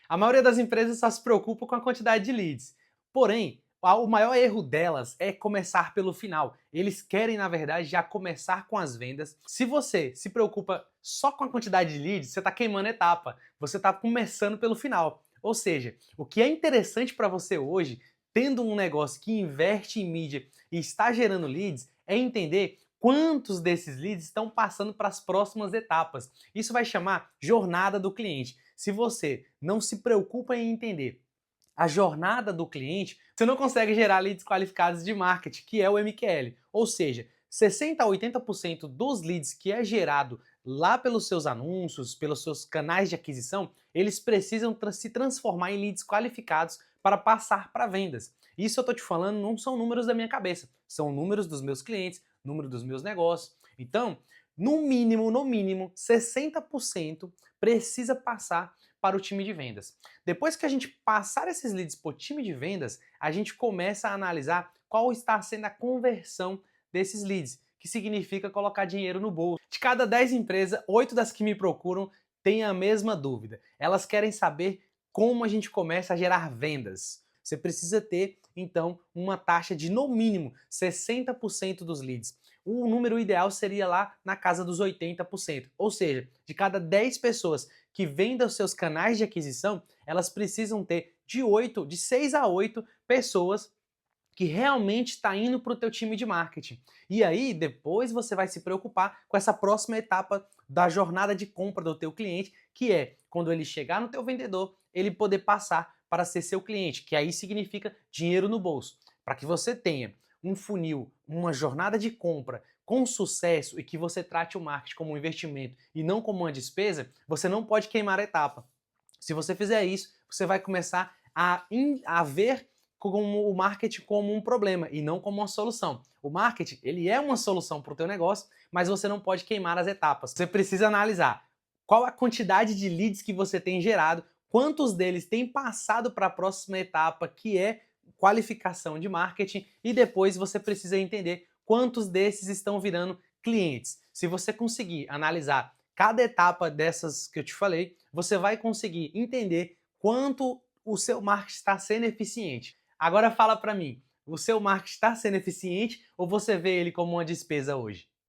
A maioria das empresas só se preocupa com a quantidade de leads. Porém, o maior erro delas é começar pelo final. Eles querem, na verdade, já começar com as vendas. Se você se preocupa só com a quantidade de leads, você está queimando etapa. Você está começando pelo final. Ou seja, o que é interessante para você hoje, tendo um negócio que investe em mídia e está gerando leads, é entender quantos desses leads estão passando para as próximas etapas. Isso vai chamar jornada do cliente. Se você não se preocupa em entender a jornada do cliente, você não consegue gerar leads qualificados de marketing, que é o MQL. Ou seja, 60 a 80% dos leads que é gerado lá pelos seus anúncios, pelos seus canais de aquisição, eles precisam se transformar em leads qualificados para passar para vendas. Isso eu estou te falando, não são números da minha cabeça, são números dos meus clientes, número dos meus negócios. Então, no mínimo, 60% precisa passar para o time de vendas. Depois que a gente passar esses leads para o time de vendas, a gente começa a analisar qual está sendo a conversão desses leads, que significa colocar dinheiro no bolso. De cada 10 empresas, 8 das que me procuram têm a mesma dúvida. Elas querem saber como a gente começa a gerar vendas. Você precisa ter, então, uma taxa de, no mínimo, 60% dos leads. O número ideal seria lá na casa dos 80%. Ou seja, de cada 10 pessoas que vendam seus canais de aquisição, elas precisam ter de 6 a 8 pessoas que realmente está indo para o teu time de marketing. E aí, depois você vai se preocupar com essa próxima etapa da jornada de compra do teu cliente, que é quando ele chegar no teu vendedor, ele poder passar para ser seu cliente, que aí significa dinheiro no bolso. Para que você tenha um funil, uma jornada de compra com sucesso e que você trate o marketing como um investimento e não como uma despesa, você não pode queimar a etapa. Se você fizer isso, você vai começar a ver como o marketing como um problema e não como uma solução. O marketing, ele é uma solução para o teu negócio, mas você não pode queimar as etapas. Você precisa analisar qual a quantidade de leads que você tem gerado, quantos deles têm passado para a próxima etapa, que é qualificação de marketing, e depois você precisa entender quantos desses estão virando clientes. Se você conseguir analisar cada etapa dessas que eu te falei, você vai conseguir entender quanto o seu marketing está sendo eficiente. Agora fala para mim, o seu marketing está sendo eficiente ou você vê ele como uma despesa hoje?